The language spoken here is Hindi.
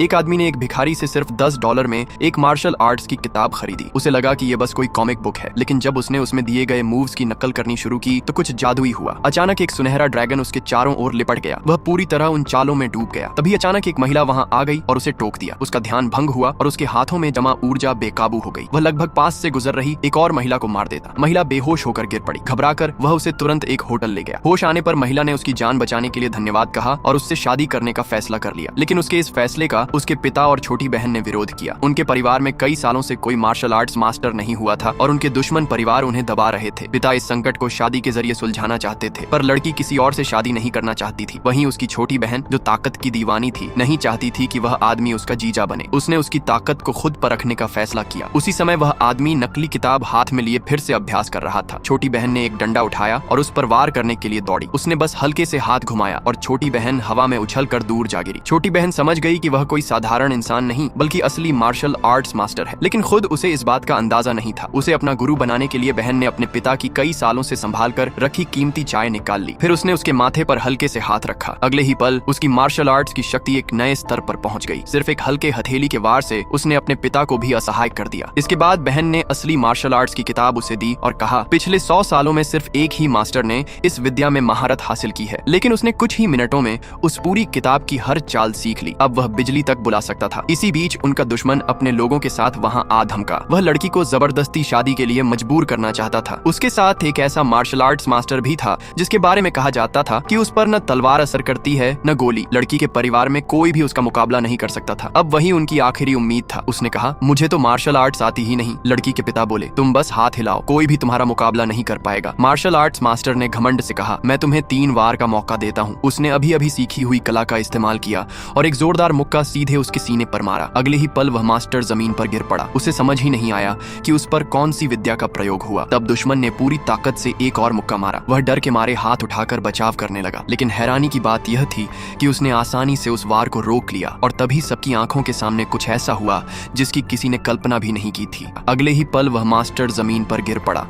एक आदमी ने एक भिखारी से सिर्फ $10 में एक मार्शल आर्ट्स की किताब खरीदी। उसे लगा कि ये बस कोई कॉमिक बुक है, लेकिन जब उसने उसमें दिए गए मूव्स की नकल करनी शुरू की तो कुछ जादुई हुआ। अचानक एक सुनहरा ड्रैगन उसके चारों ओर लिपट गया। वह पूरी तरह उन चालों में डूब गया। तभी अचानक एक महिला वहां आ गई और उसे टोक दिया। उसका ध्यान भंग हुआ और उसके हाथों में जमा ऊर्जा बेकाबू हो गई। वह लगभग पास से गुजर रही एक और महिला को मार देता। महिला बेहोश होकर गिर पड़ी। घबराकर वह उसे तुरंत एक होटल ले गया। होश आने पर महिला ने उसकी जान बचाने के लिए धन्यवाद कहा और उससे शादी करने का फैसला कर लिया। लेकिन उसके इस फैसले का उसके पिता और छोटी बहन ने विरोध किया। उनके परिवार में कई सालों से कोई मार्शल आर्ट्स मास्टर नहीं हुआ था और उनके दुश्मन परिवार उन्हें दबा रहे थे। पिता इस संकट को शादी के जरिए सुलझाना चाहते थे, पर लड़की किसी और से शादी नहीं करना चाहती थी। वहीं उसकी छोटी बहन, जो ताकत की दीवानी थी, नहीं चाहती थी कि वह आदमी उसका जीजा बने। उसने उसकी ताकत को खुद परखने का फैसला किया। उसी समय वह आदमी नकली किताब हाथ में लिए फिर से अभ्यास कर रहा था। छोटी बहन ने एक डंडा उठाया और उस पर वार करने के लिए दौड़ी। उसने बस हल्के से हाथ घुमाया और छोटी बहन हवा में उछलकर दूर जा गिरी। छोटी बहन समझ गई कि वह कोई साधारण इंसान नहीं बल्कि असली मार्शल आर्ट्स मास्टर है, लेकिन खुद उसे इस बात का अंदाजा नहीं था। उसे अपना गुरु बनाने के लिए बहन ने अपने पिता की कई सालों से संभाल कर रखी कीमती चाय निकाल ली। फिर उसने उसके माथे पर हल्के से हाथ रखा। अगले ही पल उसकी मार्शल आर्ट्स की शक्ति एक नए स्तर पर पहुंच गई। सिर्फ एक हल्के हथेली के वार से उसने अपने पिता को भी असहाय कर दिया। इसके बाद बहन ने असली मार्शल आर्ट्स की किताब उसे दी और कहा, पिछले 100 सालों में सिर्फ एक ही मास्टर ने इस विद्या में महारत हासिल की है, लेकिन उसने कुछ ही मिनटों में उस पूरी किताब की हर चाल सीख ली। अब वह बिजली तक बुला सकता था। इसी बीच उनका दुश्मन अपने लोगों के साथ वहां आ धमका। वह लड़की को जबरदस्ती शादी के लिए मजबूर करना चाहता था। उसके साथ एक ऐसा मार्शल आर्ट्स मास्टर भी था जिसके बारे में कहा जाता था कि उस पर न तलवार असर करती है न गोली। लड़की के परिवार में कोई भी उसका मुकाबला नहीं कर सकता था। अब वही उनकी आखिरी उम्मीद था। उसने कहा, मुझे तो मार्शल आर्ट्स आती ही नहीं। लड़की के पिता बोले, तुम बस हाथ हिलाओ, कोई भी तुम्हारा मुकाबला नहीं कर पाएगा। मार्शल आर्ट्स मास्टर ने घमंड से कहा, मैं तुम्हें 3 वार का मौका देता हूँ। उसने अभी अभी सीखी हुई कला का इस्तेमाल किया और एक जोरदार मुक्का सीधे उसके सीने पर मारा। अगले ही पल वह मास्टर जमीन पर गिर पड़ा। उसे समझ ही नहीं आया कि उस पर कौन सी विद्या का प्रयोग हुआ। तब दुश्मन ने पूरी ताकत से एक और मुक्का मारा। वह डर के मारे हाथ उठाकर बचाव करने लगा, लेकिन हैरानी की बात यह थी कि उसने आसानी से उस वार को रोक लिया और तभी सबकी आंखों के सामने कुछ ऐसा हुआ जिसकी किसी ने कल्पना भी नहीं की थी। अगले ही पल वह मास्टर जमीन पर गिर पड़ा।